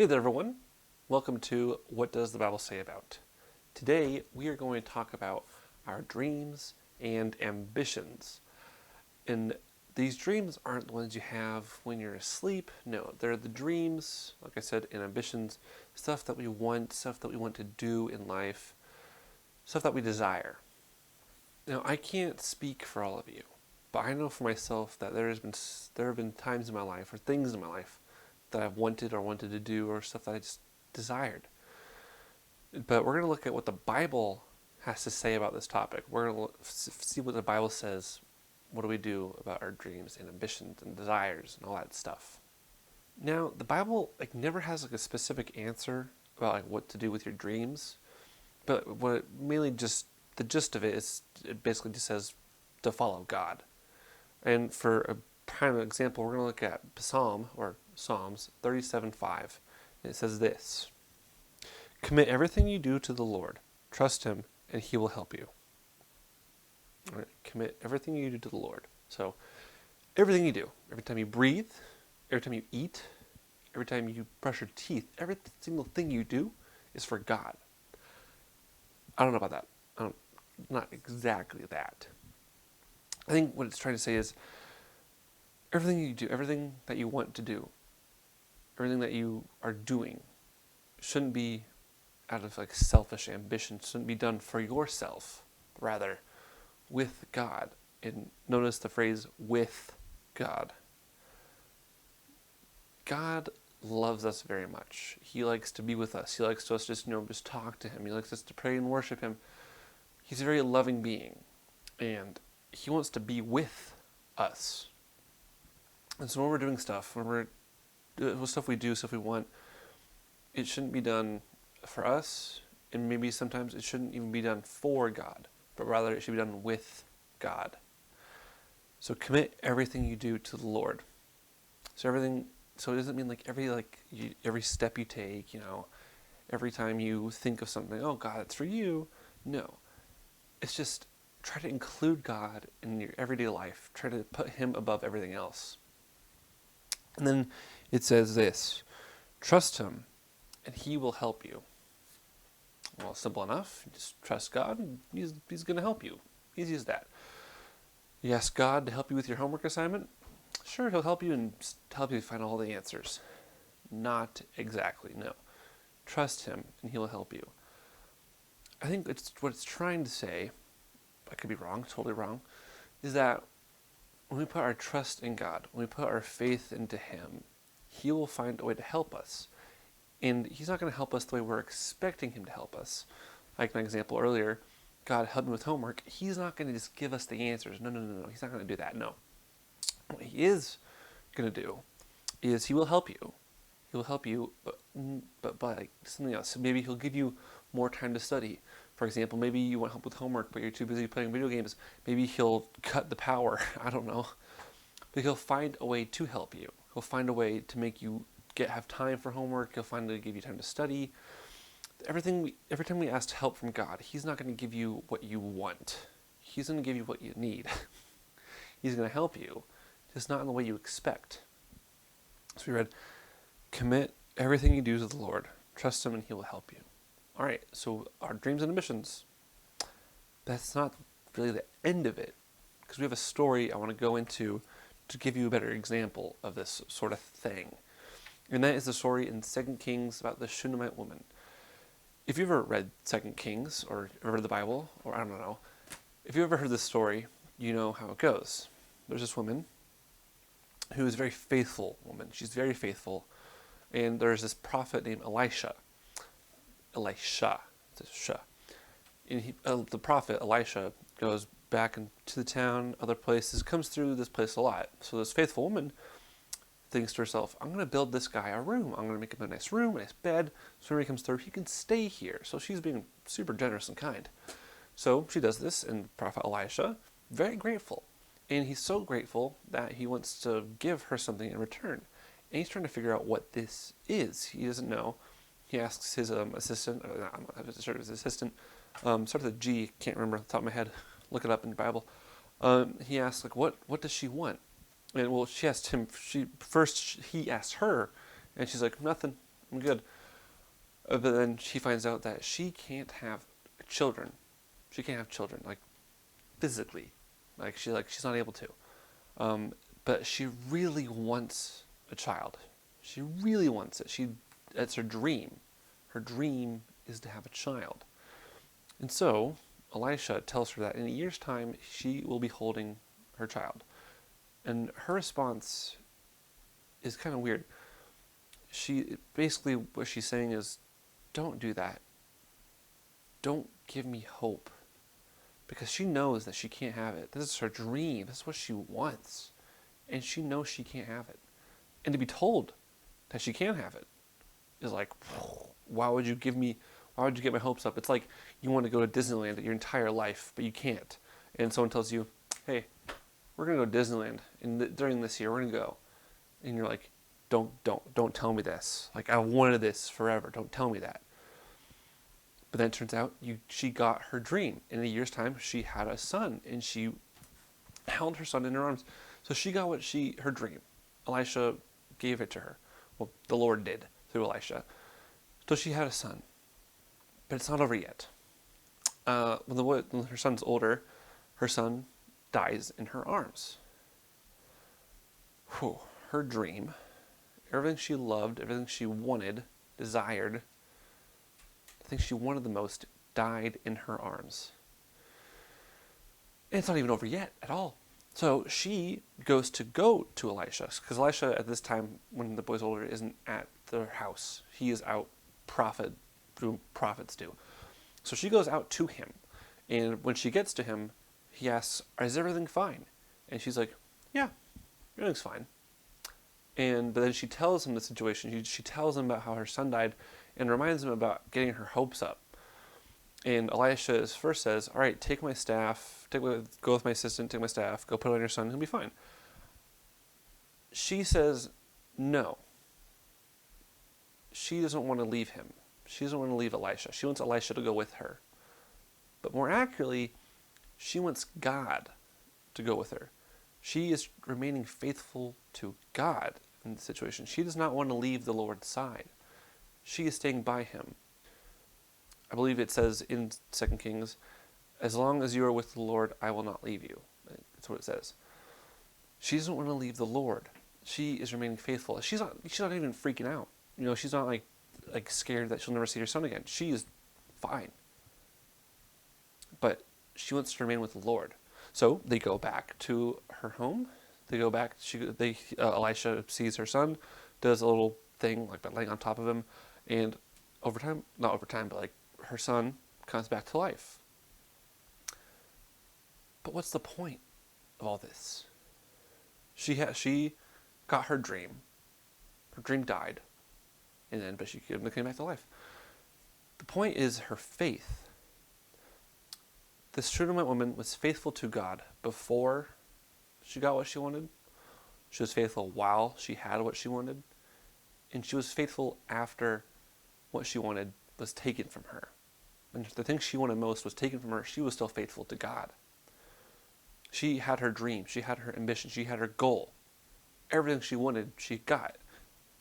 Hey there, everyone. Welcome to What Does the Bible Say About? Today, we are going to talk about our dreams and ambitions. And these dreams aren't the ones you have when you're asleep. No, they're the dreams, like I said, and ambitions, stuff that we want, stuff that we want to do in life, stuff that we desire. Now, I can't speak for all of you, but I know for myself that there have been times in my life or things in my life that I've wanted or wanted to do or stuff that I just desired. But we're going to look at what the Bible has to say about this topic. We're going to see what the Bible says. What do we do about our dreams and ambitions and desires and all that stuff? Now, the Bible never has a specific answer about what to do with your dreams, but what it mainly just the gist of it is it basically just says to follow God. And for a prime example, we're going to look at Psalms 37:5. And it says this: "Commit everything you do to the Lord. Trust Him, and He will help you." All right, commit everything you do to the Lord. So, everything you do, every time you breathe, every time you eat, every time you brush your teeth, every single thing you do is for God. I don't know about that. Not exactly that. I think what it's trying to say is everything you do, everything that you want to do, everything that you are doing shouldn't be out of selfish ambition, shouldn't be done for yourself, rather with God. And notice the phrase with God. God loves us very much. He likes to be with us. He likes us just talk to Him. He likes us to pray and worship Him. He's a very loving being, and He wants to be with us. And so when we're doing stuff, stuff we do, stuff we want, it shouldn't be done for us, and maybe sometimes it shouldn't even be done for God, but rather it should be done with God. So commit everything you do to the Lord. So it doesn't mean every step you take, every time you think of something, oh God, it's for you. No. It's just try to include God in your everyday life. Try to put Him above everything else. And then it says this: trust Him, and He will help you. Well, simple enough. You just trust God, and He's going to help you. Easy as that. You ask God to help you with your homework assignment? Sure, He'll help you and help you find all the answers. Not exactly, no. Trust Him, and He'll help you. I think what it's trying to say, I could be wrong, totally wrong, is that when we put our trust in God, when we put our faith into Him, He will find a way to help us. And He's not going to help us the way we're expecting Him to help us. Like my example earlier, God helped me with homework. He's not going to just give us the answers. No. He's not going to do that, no. What He is going to do is He will help you. He will help you, but by something else. Maybe He'll give you more time to study. For example, maybe you want help with homework, but you're too busy playing video games. Maybe He'll cut the power. I don't know. But He'll find a way to help you. He'll find a way to make you have time for homework. He'll find a way to give you time to study. Every time we ask help from God, He's not going to give you what you want. He's going to give you what you need. He's going to help you, just not in the way you expect. So we read, commit everything you do to the Lord. Trust Him, and He will help you. All right, so our dreams and ambitions, that's not really the end of it, because we have a story I want to go into to give you a better example of this sort of thing. And that is the story in 2 Kings about the Shunammite woman. If you've ever read 2 Kings or ever read the Bible, or I don't know, if you've ever heard this story, you know how it goes. There's this woman who is a very faithful woman. She's very faithful. And there's this prophet named Elisha. And the prophet Elisha goes back into the town, other places, comes through this place a lot. So this faithful woman thinks to herself, I'm going to build this guy a room. I'm going to make him a nice room, a nice bed. So when he comes through, he can stay here. So she's being super generous and kind. So she does this, and Prophet Elisha, very grateful. And he's so grateful that he wants to give her something in return. And he's trying to figure out what this is. He doesn't know. He asks his assistant, I'm not sure his assistant, starts with a G, can't remember off the top of my head, look it up in the Bible. He asks, what does she want? And well, she asked him, he asked her, and she's like, nothing. I'm good. But then she finds out that she can't have children. She can't have children, like physically, she's not able to. But she really wants a child. She really wants it. That's her dream. Her dream is to have a child. And so Elisha tells her that in a year's time she will be holding her child. And her response is kind of weird. She basically, what she's saying is, don't do that. Don't give me hope. Because she knows that she can't have it. This is her dream. This is what she wants. And she knows she can't have it. And to be told that she can have it is like, why would you get my hopes up? It's like you want to go to Disneyland your entire life, but you can't. And someone tells you, hey, we're going to go to Disneyland during this year, we're going to go. And you're like, don't tell me this. Like, I wanted this forever. Don't tell me that. But then it turns out she got her dream. In a year's time, she had a son, and she held her son in her arms. So she got her dream. Elisha gave it to her. Well, the Lord did through Elisha. So she had a son. But it's not over yet. When her son's older, her son dies in her arms. Whew. Her dream, everything she loved, everything she wanted, desired, the thing she wanted the most, died in her arms. And it's not even over yet at all. So she go to Elisha, because Elisha at this time, when the boy's older, isn't at their house. He is out doing prophets do. So she goes out to him, and when she gets to him, he asks, is everything fine? And she's like, yeah, everything's fine. But then she tells him the situation. She tells him about how her son died and reminds him about getting her hopes up. And Elisha first says, all right, take my staff, go with my assistant, take my staff, go put it on your son, he'll be fine. She says, no. She doesn't want to leave him. She doesn't want to leave Elisha. She wants Elisha to go with her. But more accurately, she wants God to go with her. She is remaining faithful to God in the situation. She does not want to leave the Lord's side. She is staying by him. I believe it says in 2 Kings, as long as you are with the Lord, I will not leave you. That's what it says. She doesn't want to leave the Lord. She is remaining faithful. She's not even freaking out. She's not like scared that she'll never see her son again. She is fine. But she wants to remain with the Lord. So they go back to her home. They go back. Elisha sees her son, does a little thing like by laying on top of him, and not over time, but like her son comes back to life. But what's the point of all this? She got her dream. Her dream died, but she came back to life. The point is her faith. This Shunammite woman was faithful to God before she got what she wanted. She was faithful while she had what she wanted. And she was faithful after what she wanted was taken from her. And if the thing she wanted most was taken from her, she was still faithful to God. She had her dream. She had her ambition. She had her goal. Everything she wanted, she got.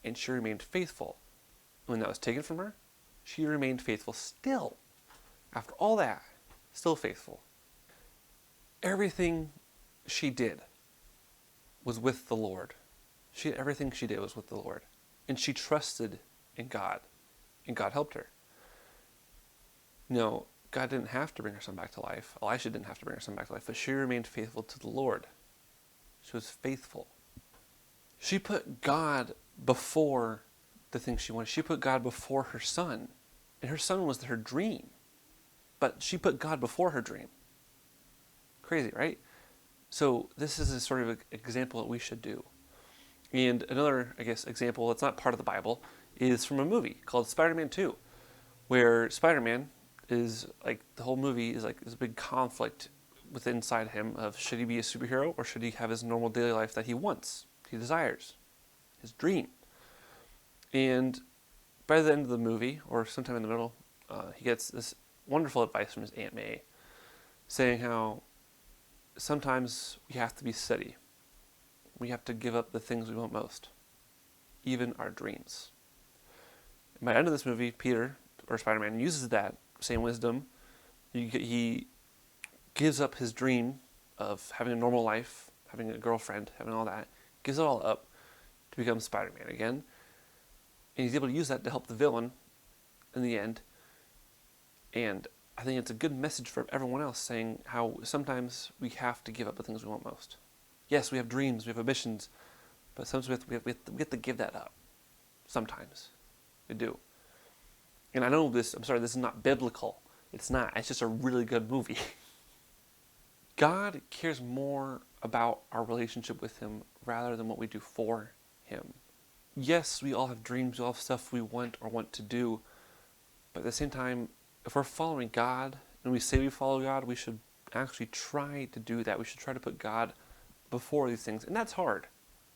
And she remained faithful. When that was taken from her, she remained faithful still. After all that, still faithful. Everything she did was with the Lord. Everything she did was with the Lord. And she trusted in God. And God helped her. God didn't have to bring her son back to life. Elisha didn't have to bring her son back to life. But she remained faithful to the Lord. She was faithful. She put God before the things she wanted. She put God before her son. And her son was her dream. But she put God before her dream. Crazy, right? So this is a sort of example that we should do. And another, example that's not part of the Bible is from a movie called Spider-Man 2, where Spider-Man is the whole movie is this big conflict inside him of should he be a superhero or should he have his normal daily life that he wants, he desires, his dream. And by the end of the movie, or sometime in the middle, he gets this wonderful advice from his Aunt May, saying how sometimes we have to be steady. We have to give up the things we want most, even our dreams. And by the end of this movie, Peter, or Spider-Man, uses that same wisdom. He gives up his dream of having a normal life, having a girlfriend, having all that, gives it all up to become Spider-Man again. And he's able to use that to help the villain in the end. And I think it's a good message for everyone else, saying how sometimes we have to give up the things we want most. Yes, we have dreams, we have ambitions, but sometimes we have to give that up. Sometimes. We do. And I know this is not biblical. It's not. It's just a really good movie. God cares more about our relationship with Him rather than what we do for Him. Yes, we all have dreams, we all have stuff we want or want to do, but at the same time, if we're following God, and we say we follow God, we should actually try to do that. We should try to put God before these things, and that's hard.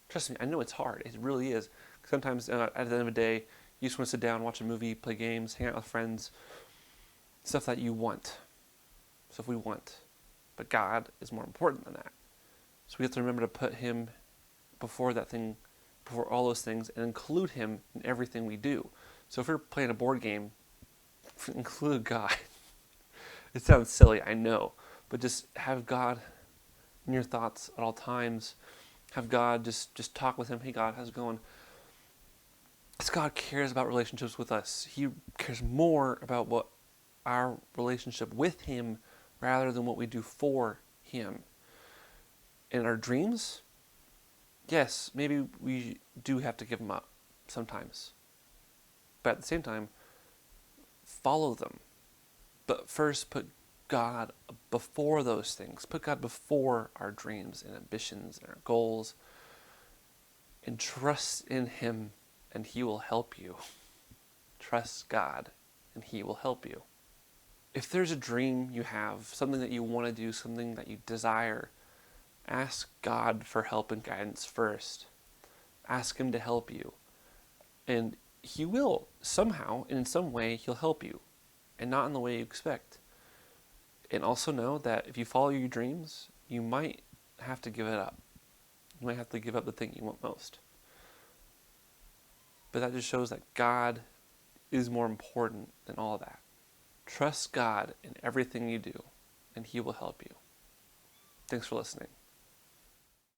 Trust me, I know it's hard. It really is. Sometimes at the end of the day, you just want to sit down, watch a movie, play games, hang out with friends, stuff that you want, stuff we want. But God is more important than that. So we have to remember to put Him before that thing, before all those things, and include Him in everything we do. So if we're playing a board game, include God. It sounds silly, I know, but just have God in your thoughts at all times. Have God, just talk with Him. Hey God, how's it going? Because God cares about relationships with us. He cares more about what our relationship with Him rather than what we do for Him. And our dreams, yes, maybe we do have to give them up sometimes. But at the same time, follow them. But first put God before those things. Put God before our dreams and ambitions and our goals. And trust in Him, and He will help you. Trust God, and He will help you. If there's a dream you have, something that you want to do, something that you desire, ask God for help and guidance first. Ask Him to help you. And He will, somehow, in some way, He'll help you. And not in the way you expect. And also know that if you follow your dreams, you might have to give it up. You might have to give up the thing you want most. But that just shows that God is more important than all that. Trust God in everything you do, and He will help you. Thanks for listening.